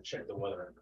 Check the weather.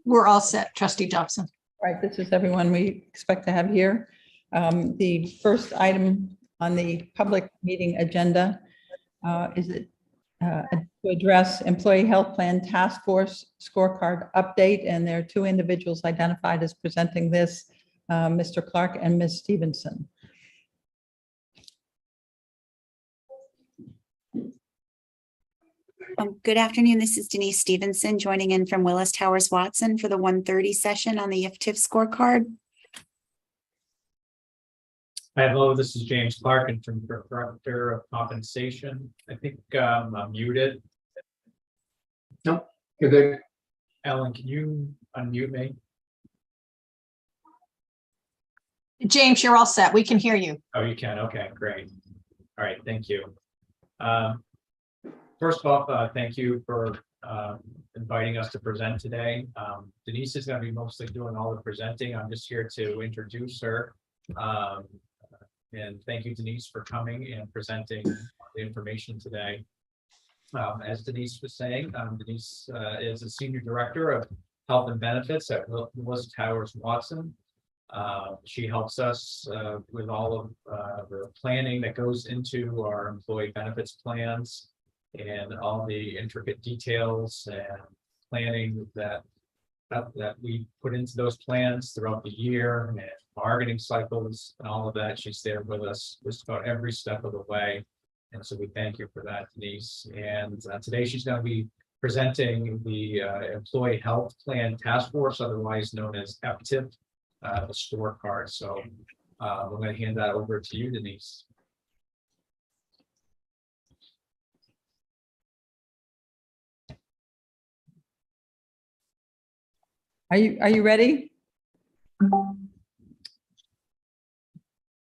We're all set, Trustee Dobson. Right, this is everyone we expect to have here. The first item on the public meeting agenda is to address Employee Health Plan Task Force scorecard update, and there are two individuals identified as presenting this, Mr. Clark and Ms. Stevenson. Good afternoon. This is Denise Stevenson joining in from Willis Towers Watson for the 1:30 session on the IFTIF scorecard. Hi, hello, this is James Clark and from Director of Compensation. I think I'm muted. Nope, you're good. Ellen, can you unmute me? James, you're all set. We can hear you. Oh, you can. Okay, great. All right, thank you. First off, thank you for inviting us to present today. Denise is going to be mostly doing all the presenting. I'm just here to introduce her. And thank you, Denise, for coming and presenting the information today. As Denise was saying, Denise is a Senior Director of Health and Benefits at Willis Towers Watson. She helps us with all of the planning that goes into our employee benefits plans and all the intricate details and planning that we put into those plans throughout the year and bargaining cycles and all of that. She's there with us just about every step of the way. And so we thank you for that, Denise. And today she's going to be presenting the Employee Health Plan Task Force, otherwise known as EPTIF, the scorecard. So I'm going to hand that over to you, Denise. Are you ready? Do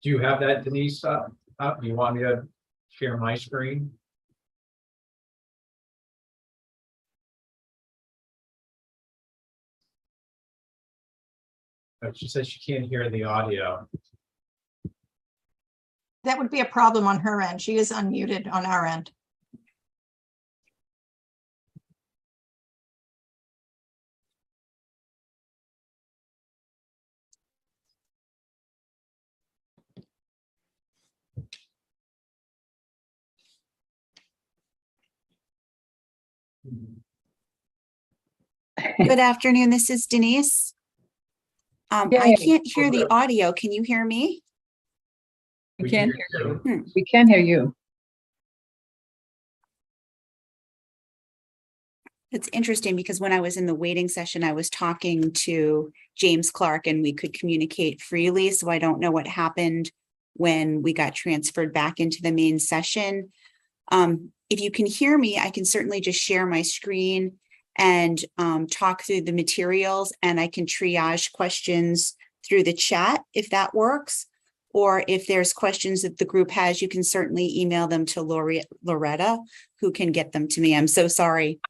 you have that, Denise, up? Do you want me to share my screen? She says she can't hear the audio. That would be a problem on her end. She is unmuted on our end. Good afternoon. This is Denise. I can't hear the audio. Can you hear me? We can't hear you. We can hear you. It's interesting because when I was in the waiting session, I was talking to James Clark and we could communicate freely. So I don't know what happened when we got transferred back into the main session. If you can hear me, I can certainly just share my screen and talk through the materials, and I can triage questions through the chat if that works. Or if there's questions that the group has, you can certainly email them to Loretta, who can get them to me. I'm so sorry,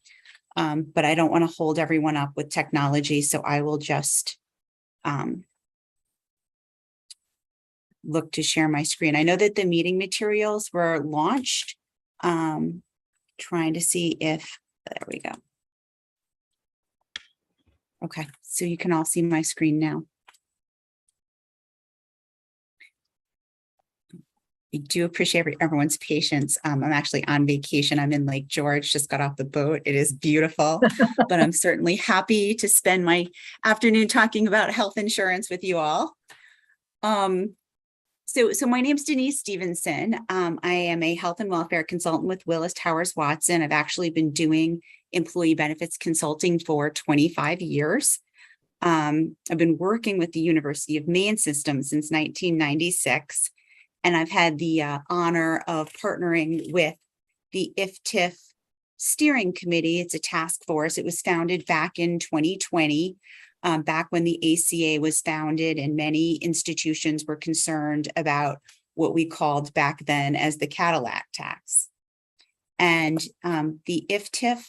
but I don't want to hold everyone up with technology, so I will just look to share my screen. I know that the meeting materials were launched. Trying to see if, there we go. Okay, so you can all see my screen now. I do appreciate everyone's patience. I'm actually on vacation. I'm in Lake George, just got off the boat. It is beautiful, but I'm certainly happy to spend my afternoon talking about health insurance with you all. So my name's Denise Stevenson. I am a health and welfare consultant with Willis Towers Watson. I've actually been doing employee benefits consulting for 25 years. I've been working with the University of Maine system since 1996, and I've had the honor of partnering with the IFTIF steering committee. It's a task force. It was founded back in 2020. Back when the ACA was founded and many institutions were concerned about what we called back then as the Cadillac tax. And the IFTIF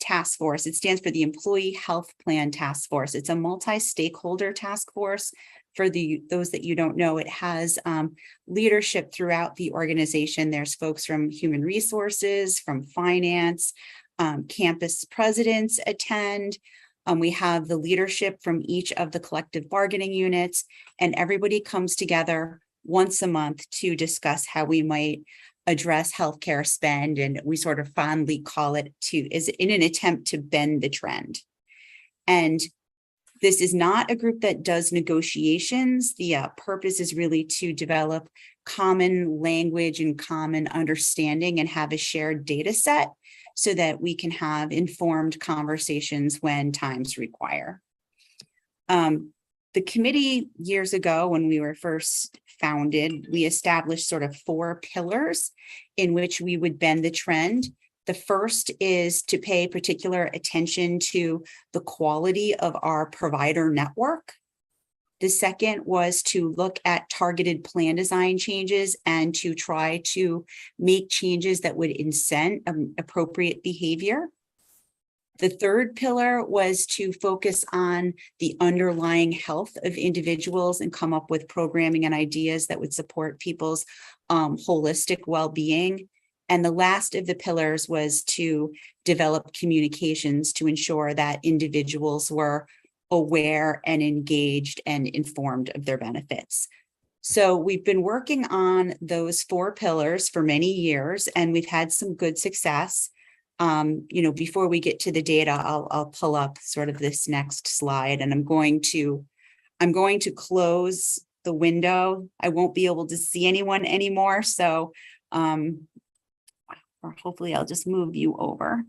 task force, it stands for the Employee Health Plan Task Force. It's a multi-stakeholder task force. For those that you don't know, it has leadership throughout the organization. There's folks from human resources, from finance, campus presidents attend. We have the leadership from each of the collective bargaining units, and everybody comes together once a month to discuss how we might address healthcare spend. And we sort of fondly call it is in an attempt to bend the trend. And this is not a group that does negotiations. The purpose is really to develop common language and common understanding and have a shared data set so that we can have informed conversations when times require. The committee years ago, when we were first founded, we established sort of 4 pillars in which we would bend the trend. The first is to pay particular attention to the quality of our provider network. The second was to look at targeted plan design changes and to try to make changes that would incent appropriate behavior. The third pillar was to focus on the underlying health of individuals and come up with programming and ideas that would support people's holistic well-being. And the last of the pillars was to develop communications to ensure that individuals were aware and engaged and informed of their benefits. So we've been working on those 4 pillars for many years, and we've had some good success. Before we get to the data, I'll pull up sort of this next slide, and I'm going to close the window. I won't be able to see anyone anymore. So, or hopefully I'll just move you over.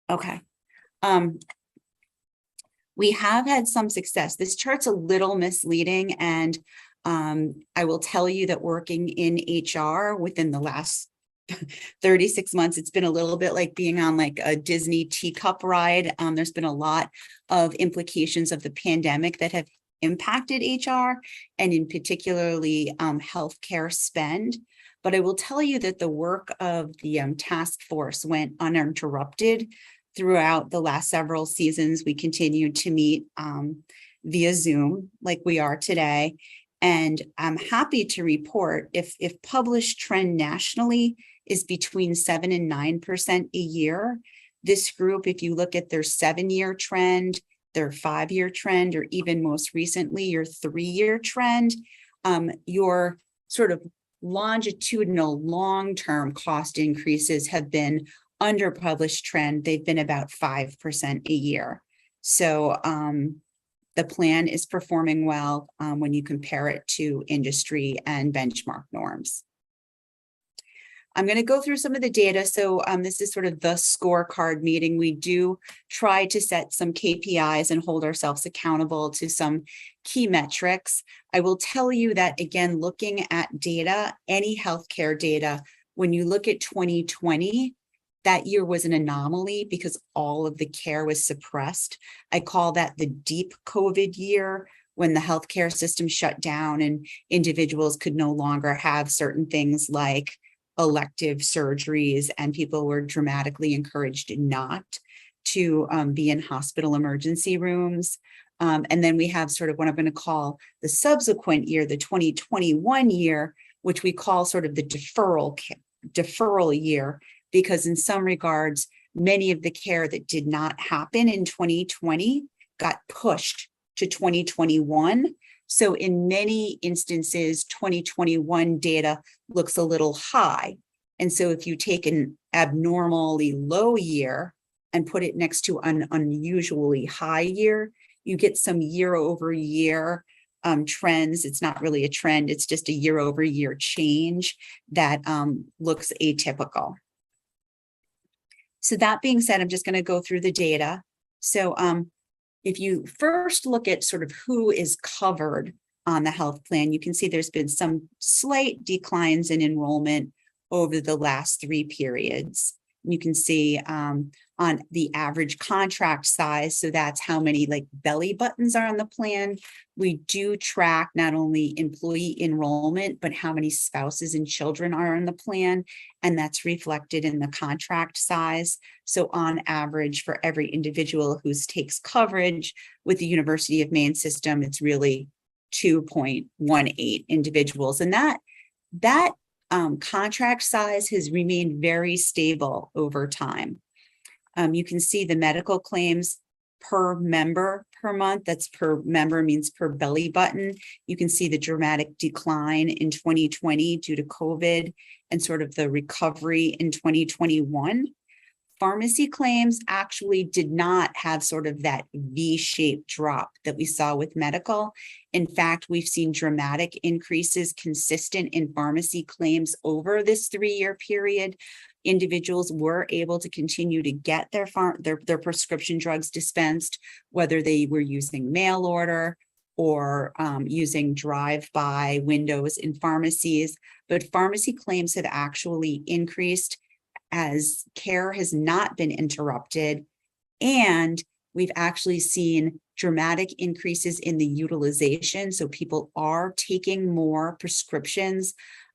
Okay. We have had some success. This chart's a little misleading, and I will tell you that working in HR within the last 36 months, it's been a little bit like being on like a Disney teacup ride. There's been a lot of implications of the pandemic that have impacted HR and in particularly healthcare spend. But I will tell you that the work of the task force went uninterrupted throughout the last several seasons. We continued to meet via Zoom like we are today. And I'm happy to report if published trend nationally is between 7 and 9% a year. This group, if you look at their 7-year trend, their 5-year trend, or even most recently, your 3-year trend, your sort of longitudinal long-term cost increases have been under published trend. They've been about 5% a year. So the plan is performing well when you compare it to industry and benchmark norms. I'm going to go through some of the data. So this is sort of the scorecard meeting. We do try to set some KPIs and hold ourselves accountable to some key metrics. I will tell you that, again, looking at data, any healthcare data, when you look at 2020, that year was an anomaly because all of the care was suppressed. I call that the deep COVID year, when the healthcare system shut down and individuals could no longer have certain things like elective surgeries, and people were dramatically encouraged not to be in hospital emergency rooms. And then we have sort of what I'm going to call the subsequent year, the 2021 year, which we call sort of the deferral year, because in some regards, many of the care that did not happen in 2020 got pushed to 2021. So in many instances, 2021 data looks a little high. And so if you take an abnormally low year and put it next to an unusually high year, you get some year over year trends. It's not really a trend, it's just a year over year change that looks atypical. So that being said, I'm just going to go through the data. So if you first look at sort of who is covered on the health plan, you can see there's been some slight declines in enrollment over the last 3 periods. You can see on the average contract size, so that's how many like belly buttons are on the plan. We do track not only employee enrollment, but how many spouses and children are in the plan, and that's reflected in the contract size. So on average, for every individual who takes coverage with the University of Maine system, it's really 2.18 individuals. And that contract size has remained very stable over time. You can see the medical claims per member per month. That's per member means per belly button. You can see the dramatic decline in 2020 due to COVID and sort of the recovery in 2021. Pharmacy claims actually did not have sort of that V-shaped drop that we saw with medical. In fact, we've seen dramatic increases consistent in pharmacy claims over this 3-year period. Individuals were able to continue to get their prescription drugs dispensed, whether they were using mail order or using drive-by windows in pharmacies. But pharmacy claims have actually increased as care has not been interrupted. And we've actually seen dramatic increases in the utilization. So people are taking more prescriptions.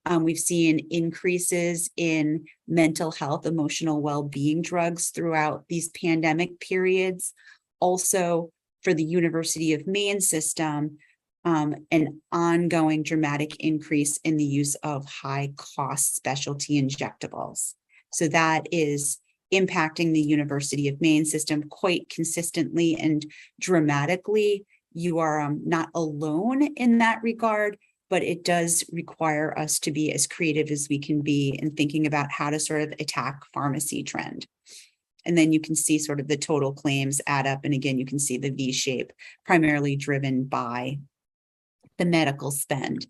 We've seen increases in mental health, emotional well-being drugs throughout these pandemic periods. Also, for the University of Maine system, an ongoing dramatic increase in the use of high-cost specialty injectables. So that is impacting the University of Maine system quite consistently and dramatically. You are not alone in that regard, but it does require us to be as creative as we can be in thinking about how to sort of attack pharmacy trend. And then you can see sort of the total claims add up. And again, you can see the V shape primarily driven by the medical spend.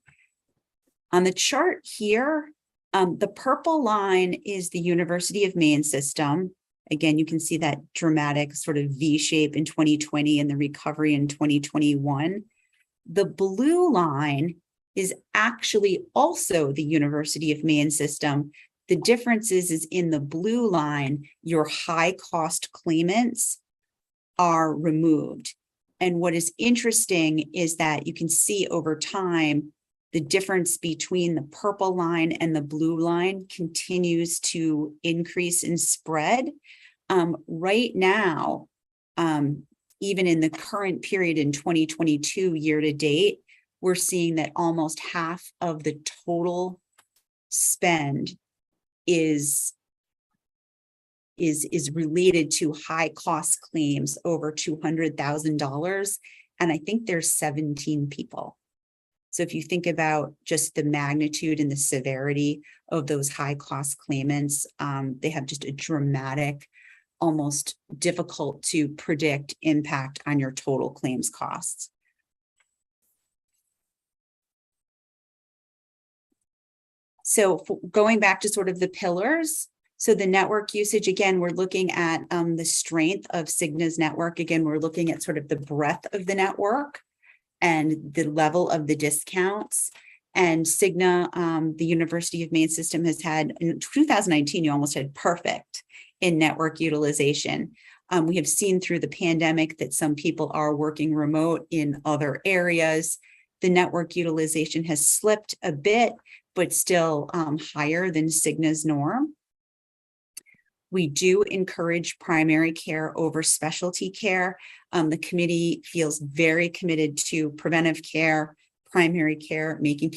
On the chart here, the purple line is the University of Maine system. Again, you can see that dramatic sort of V shape in 2020 and the recovery in 2021. The blue line is actually also the University of Maine system. The difference is in the blue line, your high cost claimants are removed. And what is interesting is that you can see over time, the difference between the purple line and the blue line continues to increase in spread. Right now, even in the current period in 2022 year to date, we're seeing that almost half of the total spend is related to high cost claims over $200,000. And I think there's 17 people. So if you think about just the magnitude and the severity of those high cost claimants, they have just a dramatic, almost difficult to predict impact on your total claims costs. So going back to sort of the pillars, so the network usage, again, we're looking at the strength of Cigna's network. Again, we're looking at sort of the breadth of the network and the level of the discounts. And Cigna, the University of Maine system has had, in 2019, you almost had perfect in network utilization. We have seen through the pandemic that some people are working remote in other areas. The network utilization has slipped a bit, but still higher than Cigna's norm. We do encourage primary care over specialty care. The committee feels very committed to preventive care, primary care, making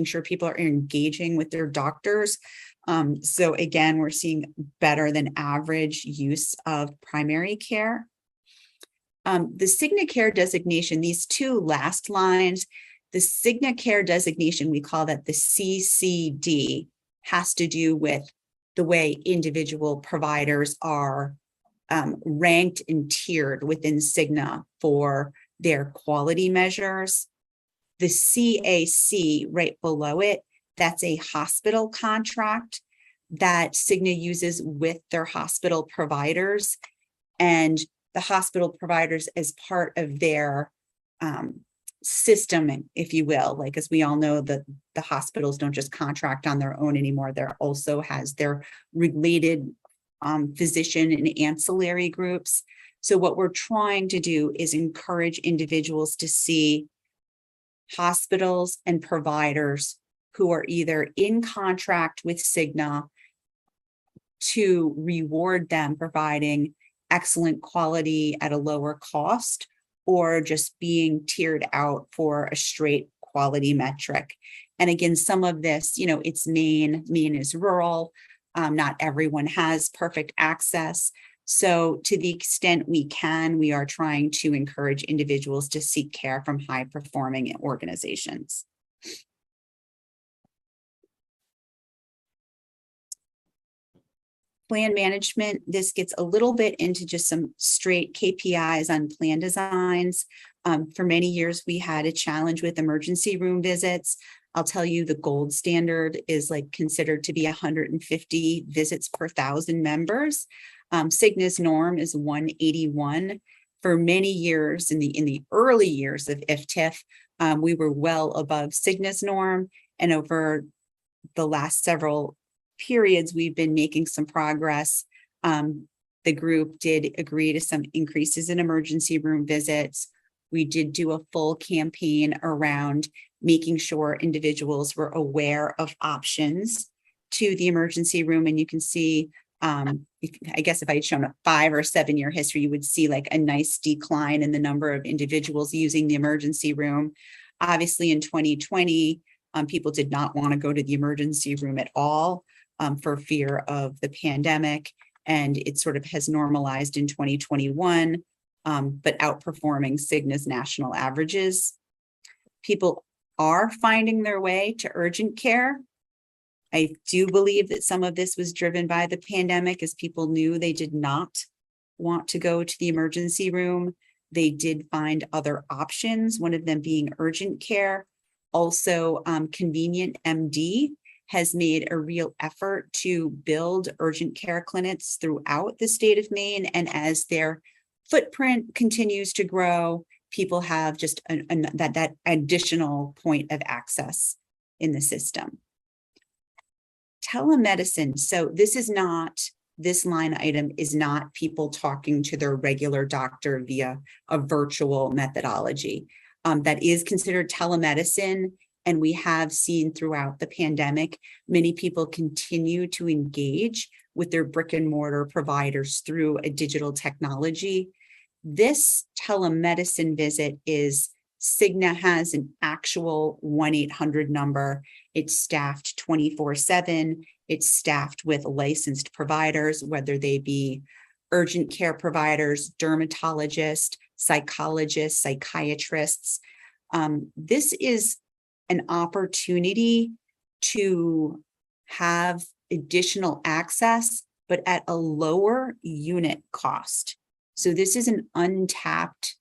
sure people are engaging with their doctors. So again, we're seeing better than average use of primary care. The Cigna Care designation, these two last lines, the Cigna Care designation, we call that the CCD, has to do with the way individual providers are ranked and tiered within Cigna for their quality measures. The CAC right below it, that's a hospital contract that Cigna uses with their hospital providers, and the hospital providers as part of their system, if you will, like, as we all know, that the hospitals don't just contract on their own anymore. There also has their related physician and ancillary groups. So what we're trying to do is encourage individuals to see hospitals and providers who are either in contract with Cigna to reward them providing excellent quality at a lower cost, or just being tiered out for a straight quality metric. And again, some of this, it's Maine is rural. Not everyone has perfect access. So to the extent we can, we are trying to encourage individuals to seek care from high-performing organizations. Plan management, this gets a little bit into just some straight KPIs on plan designs. For many years, we had a challenge with emergency room visits. I'll tell you the gold standard is like considered to be 150 visits per 1,000 members. Cigna's norm is 181. For many years in the early years of IFTIF, we were well above Cigna's norm, and over the last several periods, we've been making some progress. The group did agree to some increases in emergency room visits. We did do a full campaign around making sure individuals were aware of options to the emergency room. And you can see, I guess if I had shown a 5 or 7 year history, you would see like a nice decline in the number of individuals using the emergency room. Obviously in 2020, people did not want to go to the emergency room at all for fear of the pandemic. And it sort of has normalized in 2021, but outperforming Cigna's national averages. People are finding their way to urgent care. I do believe that some of this was driven by the pandemic, as people knew they did not want to go to the emergency room. They did find other options, one of them being urgent care. Also, Convenient MD has made a real effort to build urgent care clinics throughout the state of Maine. And as their footprint continues to grow, people have just that additional point of access in the system. Telemedicine. So this line item is not people talking to their regular doctor via a virtual methodology. That is considered telemedicine. And we have seen throughout the pandemic, many people continue to engage with their brick and mortar providers through a digital technology. This telemedicine visit is Cigna has an actual 1-800 number. It's staffed 24/7. It's staffed with licensed providers, whether they be urgent care providers, dermatologists, psychologists, psychiatrists. This is an opportunity to have additional access, but at a lower unit cost. So this is an untapped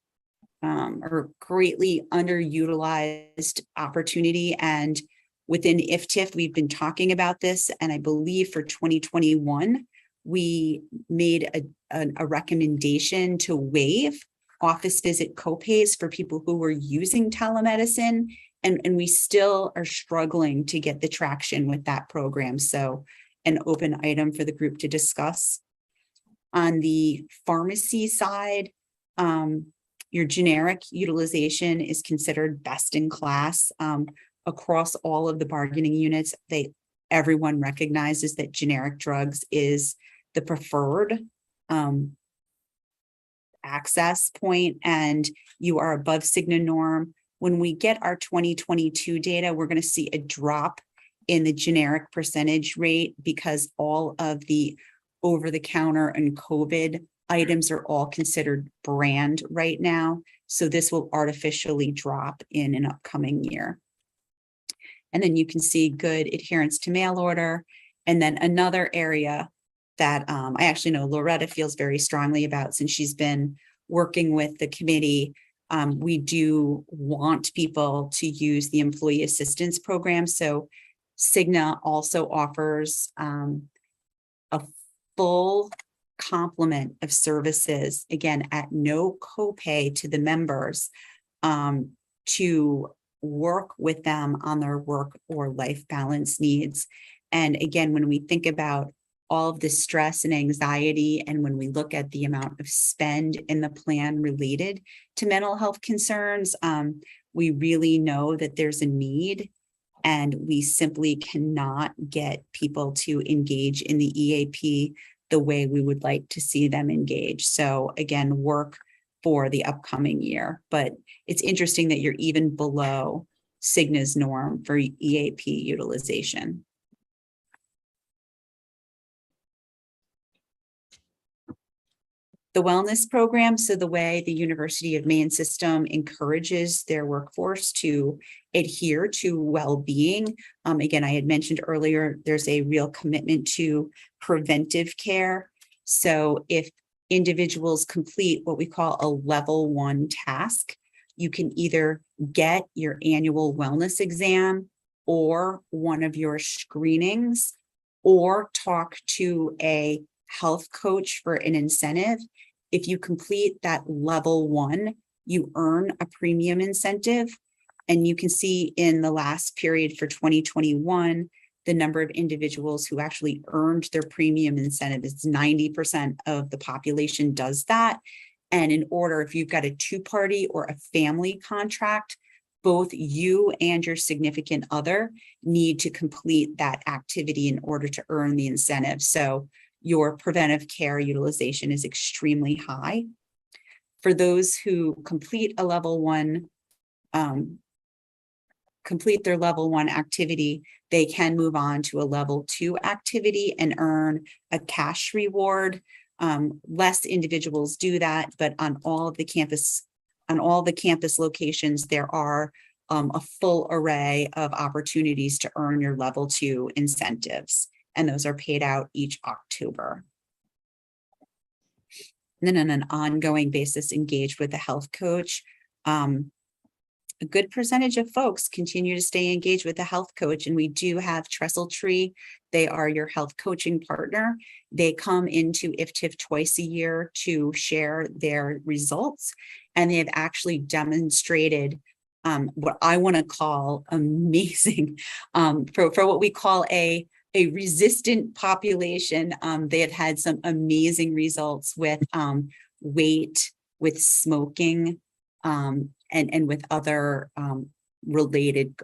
or greatly underutilized opportunity. And within IFTIF, we've been talking about this. And I believe for 2021, we made a recommendation to waive office visit copays for people who were using telemedicine. And we still are struggling to get the traction with that program. So an open item for the group to discuss. On the pharmacy side, your generic utilization is considered best in class across all of the bargaining units. Everyone recognizes that generic drugs is the preferred access point, and you are above Cigna norm. When we get our 2022 data, we're going to see a drop in the generic percentage rate because all of the over-the-counter and COVID items are all considered brand right now. So this will artificially drop in an upcoming year. And then you can see good adherence to mail order. And then another area that I actually know Loretta feels very strongly about, since she's been working with the committee. We do want people to use the employee assistance program. So Cigna also offers a full complement of services, again, at no copay to the members, to work with them on their work or life balance needs. And again, when we think about all of the stress and anxiety, and when we look at the amount of spend in the plan related to mental health concerns, we really know that there's a need, and we simply cannot get people to engage in the EAP the way we would like to see them engage. So again, work for the upcoming year, but it's interesting that you're even below Cigna's norm for EAP utilization. The wellness program, so the way the University of Maine system encourages their workforce to adhere to well-being. Again, I had mentioned earlier, there's a real commitment to preventive care. So if individuals complete what we call a level 1 task, you can either get your annual wellness exam or one of your screenings, or talk to a health coach for an incentive. If you complete that level 1, you earn a premium incentive. And you can see in the last period for 2021, the number of individuals who actually earned their premium incentive is 90% of the population does that. And in order, if you've got a 2-party or a family contract, both you and your significant other need to complete that activity in order to earn the incentive. So your preventive care utilization is extremely high. For those who complete a level 1, complete their level 1 activity, they can move on to a level 2 activity and earn a cash reward. Less individuals do that, but on all the campus locations, there are a full array of opportunities to earn your level 2 incentives, and those are paid out each October. And then on an ongoing basis, engage with a health coach. A good percentage of folks continue to stay engaged with a health coach, and we do have Trestle Tree. They are your health coaching partner. They come into IFTIF twice a year to share their results, and they have actually demonstrated what I want to call amazing for what we call a resistant population. They have had some amazing results with weight, with smoking, and with other related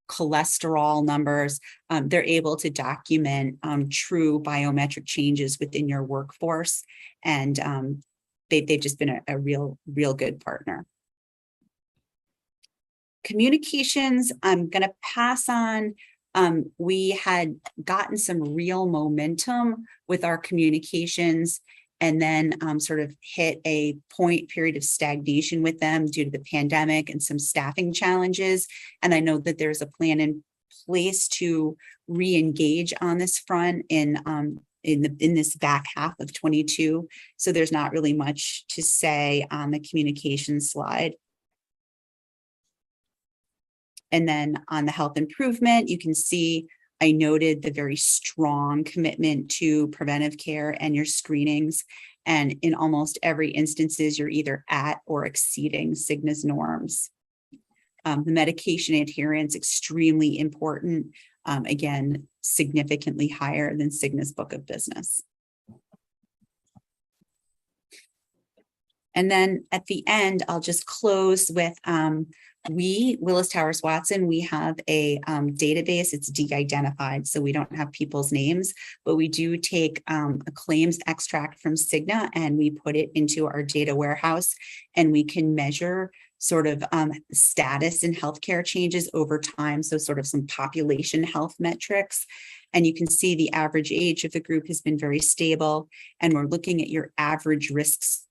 cholesterol numbers. They're able to document true biometric changes within your workforce, and they've just been a real good partner. Communications, I'm going to pass on. We had gotten some real momentum with our communications, and then sort of hit a period of stagnation with them due to the pandemic and some staffing challenges. And I know that there's a plan in place to re-engage on this front in this back half of 22. So there's not really much to say on the communication slide. And then on the health improvement, you can see I noted the very strong commitment to preventive care and your screenings. And in almost every instances, you're either at or exceeding Cigna's norms. The medication adherence, extremely important. Again, significantly higher than Cigna's book of business. And then at the end, I'll just close with Willis Towers Watson, we have a database. It's de-identified, so we don't have people's names, but we do take a claims extract from Cigna and we put it into our data warehouse, and we can measure sort of status in healthcare changes over time. So sort of some population health metrics. And you can see the average age of the group has been very stable, and we're looking at your average risks.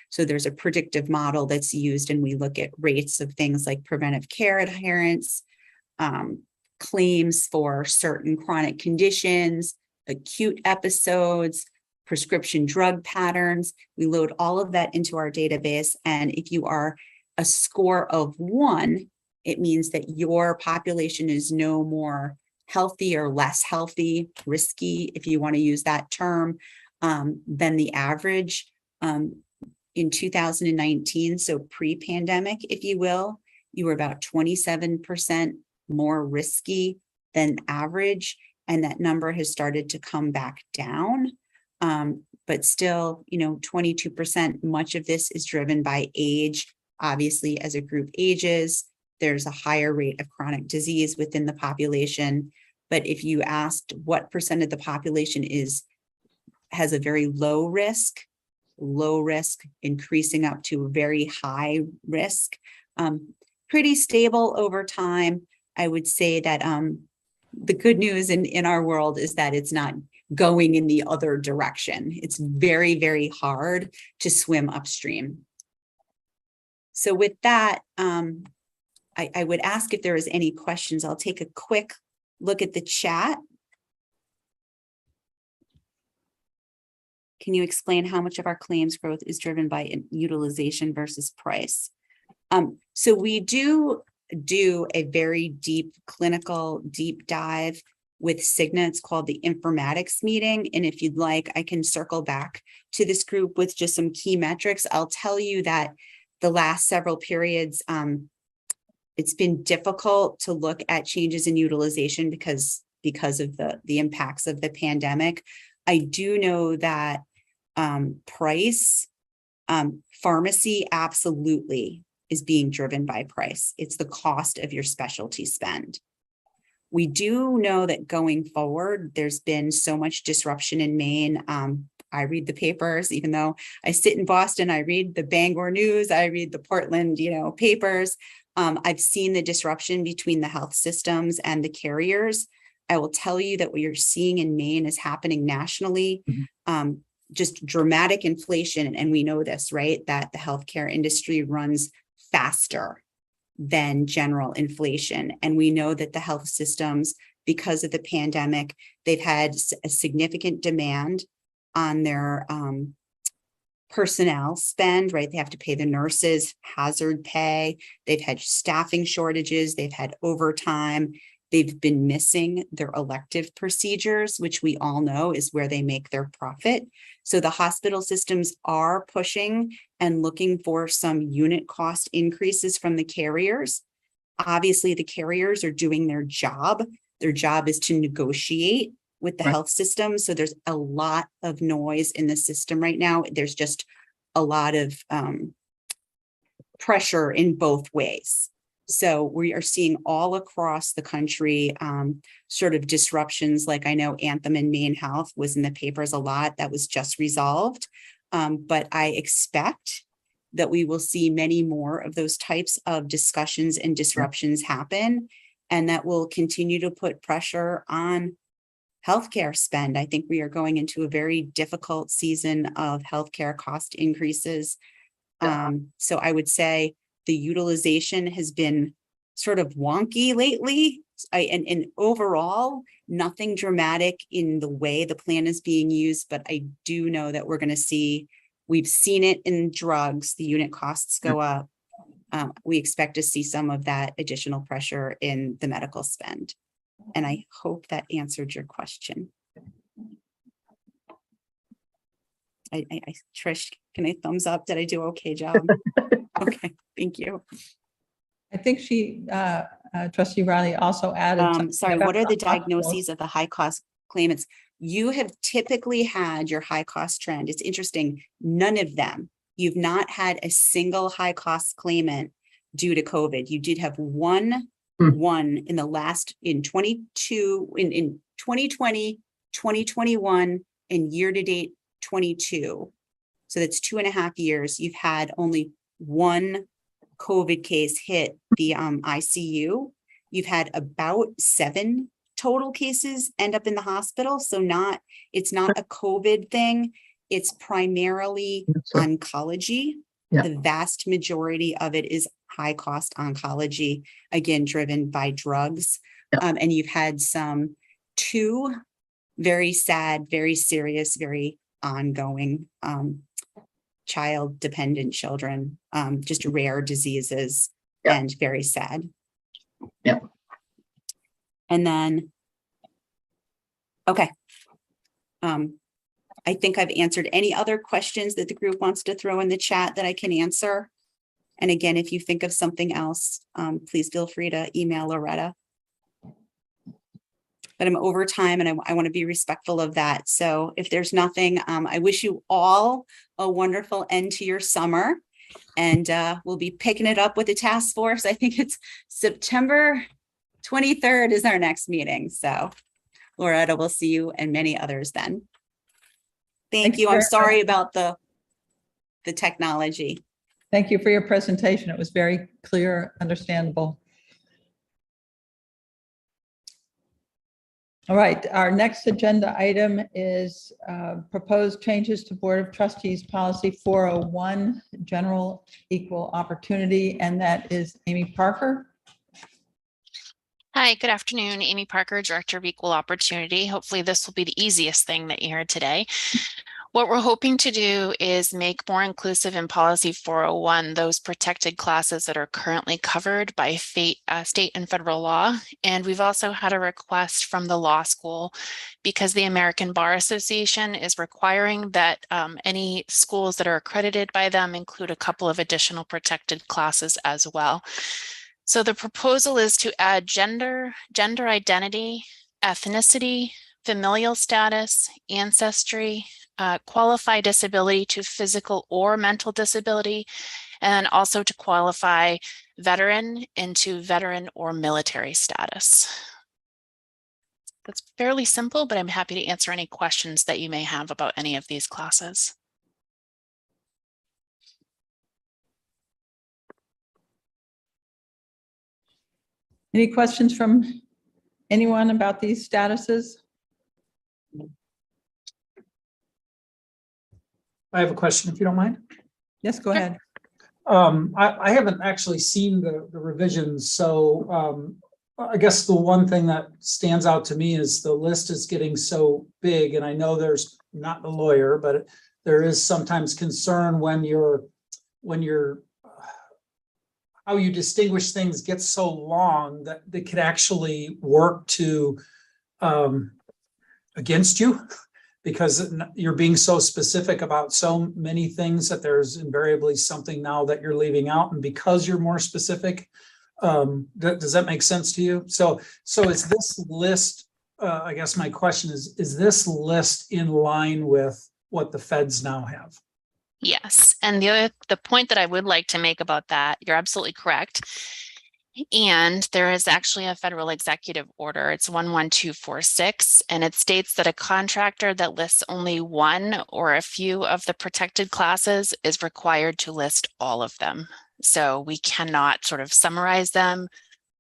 So there's a predictive model that's used, and we look at rates of things like preventive care adherence, claims for certain chronic conditions, acute episodes, prescription drug patterns. We load all of that into our database. And if you are a score of 1, it means that your population is no more healthy or less healthy, risky, if you want to use that term, than the average. In 2019, so pre-pandemic, if you will, you were about 27% more risky than average, and that number has started to come back down. But still, 22%, much of this is driven by age. Obviously, as a group ages, there's a higher rate of chronic disease within the population. But if you asked what percent of the population has a very low risk, increasing up to very high risk, pretty stable over time. I would say that the good news in our world is that it's not going in the other direction. It's very, very hard to swim upstream. So with that, I would ask if there is any questions. I'll take a quick look at the chat. Can you explain how much of our claims growth is driven by utilization versus price? So we do a very deep clinical deep dive with Cigna. It's called the informatics meeting. And if you'd like, I can circle back to this group with just some key metrics. I'll tell you that the last several periods, it's been difficult to look at changes in utilization because of the impacts of the pandemic. I do know that price, pharmacy absolutely is being driven by price. It's the cost of your specialty spend. We do know that going forward, there's been so much disruption in Maine. I read the papers, even though I sit in Boston, I read the Bangor News, I read the Portland, papers. I've seen the disruption between the health systems and the carriers. I will tell you that what you're seeing in Maine is happening nationally. Just dramatic inflation. And we know this, right? That the healthcare industry runs faster than general inflation. And we know that the health systems, because of the pandemic, they've had a significant demand on their personnel spend, right? They have to pay the nurses hazard pay. They've had staffing shortages. They've had overtime. They've been missing their elective procedures, which we all know is where they make their profit. So the hospital systems are pushing and looking for some unit cost increases from the carriers. Obviously, the carriers are doing their job. Their job is to negotiate with the health system. So there's a lot of noise in the system right now. There's just a lot of pressure in both ways. So we are seeing all across the country sort of disruptions, like I know Anthem and Maine Health was in the papers a lot. That was just resolved. But I expect that we will see many more of those types of discussions and disruptions happen, and that will continue to put pressure on healthcare spend. I think we are going into a very difficult season of healthcare cost increases. So I would say the utilization has been sort of wonky lately. And overall, nothing dramatic in the way the plan is being used, but I do know that we're going to see, we've seen it in drugs, the unit costs go up. We expect to see some of that additional pressure in the medical spend. And I hope that answered your question. Trish, can I thumbs up? Did I do okay job? Okay, thank you. I think Trustee Riley also added. something Sorry, about what are the hospitals. diagnoses of the high cost claimants? You have typically had your high cost trend. It's interesting. None of them, you've not had a single high cost claimant due to COVID. You did have one in the last, in 2020, 2021, and year-to-date 22. So that's 2.5 years. You've had only one COVID case hit the ICU. You've had about 7 total cases end up in the hospital. So it's not a COVID thing. It's primarily oncology. Yeah. The vast majority of it is high cost oncology, again, driven by drugs. Yeah. And you've had 2 very sad, very serious, very ongoing child dependent children, just rare diseases. Yeah. And very sad. Yeah. And then, okay. I think I've answered any other questions that the group wants to throw in the chat that I can answer. And again, if you think of something else, please feel free to email Loretta. But I'm over time and I want to be respectful of that. So if there's nothing, I wish you all a wonderful end to your summer. And we'll be picking it up with the task force. I think it's September 23rd is our next meeting. So Loretta, we'll see you and many others then. Thank you. I'm sorry about the technology. Thank you for your presentation. It was very clear, understandable. All right, our next agenda item is proposed changes to Board of Trustees Policy 401, General Equal Opportunity, and that is Amy Parker. Hi, good afternoon. Amy Parker, Director of Equal Opportunity. Hopefully this will be the easiest thing that you heard today. What we're hoping to do is make more inclusive in Policy 401 those protected classes that are currently covered by state and federal law. And we've also had a request from the law school because the American Bar Association is requiring that any schools that are accredited by them include a couple of additional protected classes as well. So the proposal is to add gender identity, ethnicity, familial status, ancestry, qualify disability to physical or mental disability, and also to qualify veteran into veteran or military status. That's fairly simple, but I'm happy to answer any questions that you may have about any of these classes. Any questions from anyone about these statuses? I have a question, if you don't mind. Yes, go ahead. I haven't actually seen the revisions, so I guess the one thing that stands out to me is the list is getting so big, and I know there's not a lawyer, but there is sometimes concern when how you distinguish things gets so long that they could actually work to against you. Because you're being so specific about so many things that there's invariably something now that you're leaving out. And because you're more specific, does that make sense to you? So is this list, I guess my question is this list in line with what the feds now have? Yes, and the point that I would like to make about that, you're absolutely correct. And there is actually a federal executive order. It's 11246, and it states that a contractor that lists only one or a few of the protected classes is required to list all of them. So we cannot sort of summarize them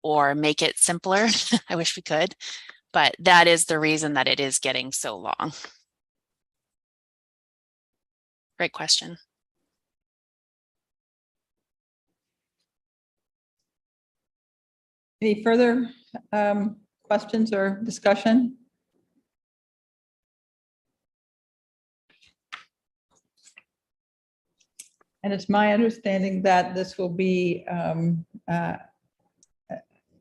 or make it simpler. I wish we could, but that is the reason that it is getting so long. Great question. Any further questions or discussion? And it's my understanding that this will be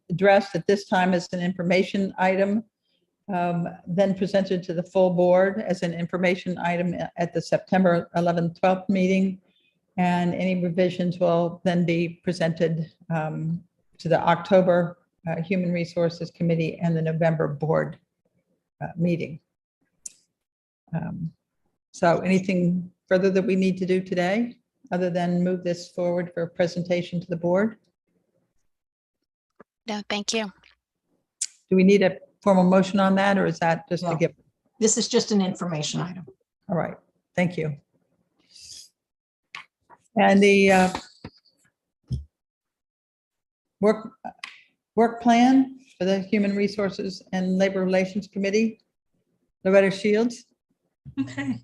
addressed at this time as an information item, then presented to the full board as an information item at the September 11th, 12th meeting. And any revisions will then be presented to the October Human Resources Committee and the November board meeting. So anything further that we need to do today, other than move this forward for presentation to the board? No, thank you. Do we need a formal motion on that, or is that just to No. give? This is just an information item. All right, thank you. And the work plan for the Human Resources and Labor Relations Committee, Loretta Shields. Okay,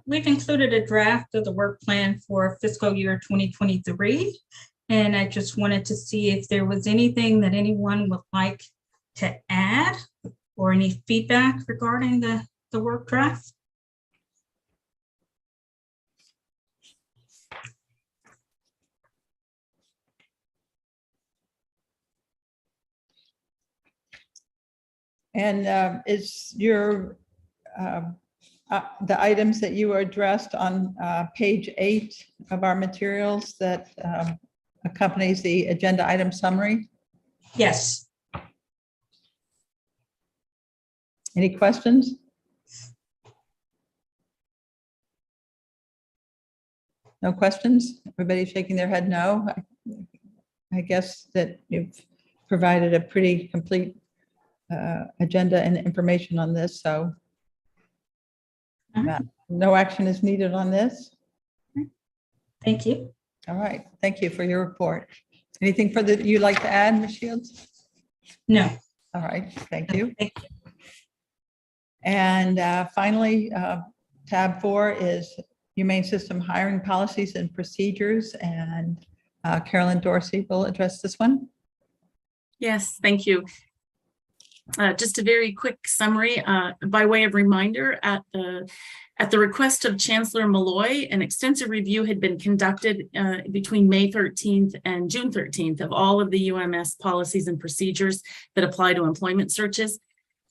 we've included a draft of the work plan for fiscal year 2023. And I just wanted to see if there was anything that anyone would like to add or any feedback regarding the work draft. And is your, the items that you addressed on page 8 of our materials that accompanies the agenda item summary? Yes. Any questions? No questions? Everybody shaking their head no? I guess that you've provided a pretty complete agenda and information on this, so no action is needed on this. Thank you. All right, thank you for your report. Anything further that you'd like to add, Ms. Shields? No. All right, thank you. Thank you. And finally, tab 4 is Humane System Hiring Policies and Procedures. And Carolyn Dorsey will address this one. Yes, thank you. Just a very quick summary by way of reminder, at the request of Chancellor Malloy, an extensive review had been conducted between May 13th and June 13th of all of the UMS policies and procedures that apply to employment searches.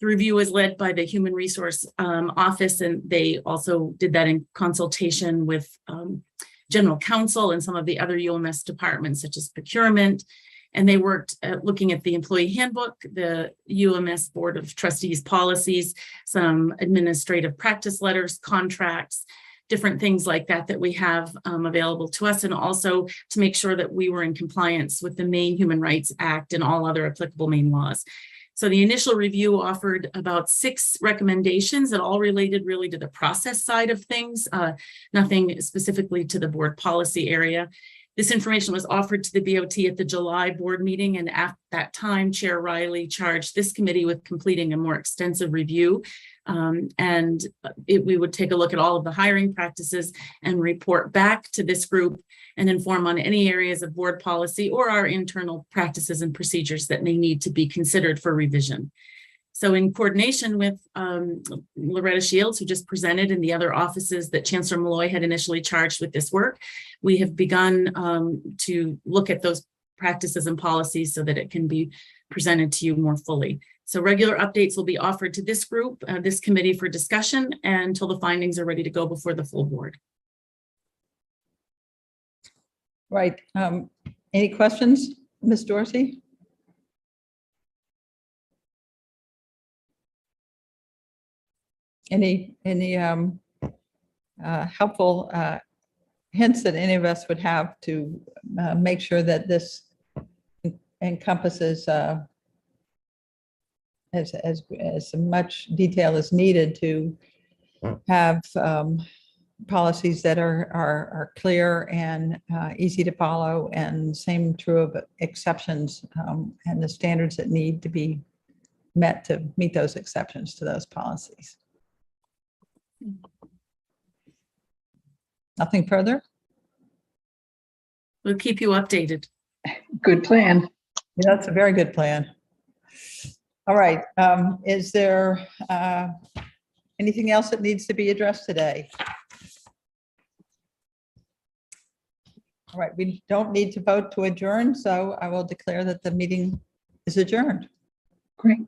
The review was led by the Human Resource Office, and they also did that in consultation with General Counsel and some of the other UMS departments, such as procurement. And they worked looking at the employee handbook, the UMS Board of Trustees policies, some administrative practice letters, contracts, different things like that that we have available to us, and also to make sure that we were in compliance with the Maine Human Rights Act and all other applicable Maine laws. So the initial review offered about 6 recommendations that all related really to the process side of things, nothing specifically to the board policy area. This information was offered to the BOT at the July board meeting, and at that time, Chair Riley charged this committee with completing a more extensive review. We would take a look at all of the hiring practices and report back to this group and inform on any areas of board policy or our internal practices and procedures that may need to be considered for revision. So in coordination with Loretta Shields, who just presented, and the other offices that Chancellor Malloy had initially charged with this work, we have begun to look at those practices and policies so that it can be presented to you more fully. So regular updates will be offered to this group, this committee, for discussion until the findings are ready to go before the full board. Right. Any questions, Ms. Dorsey? Any helpful hints that any of us would have to make sure that this encompasses as much detail as needed to have policies that are clear and easy to follow, and same true of exceptions and the standards that need to be met to meet those exceptions to those policies. Nothing further? We'll keep you updated. Good plan. Yeah, that's a very good plan. All right. Is there anything else that needs to be addressed today? All right. We don't need to vote to adjourn, so I will declare that the meeting is adjourned. Great.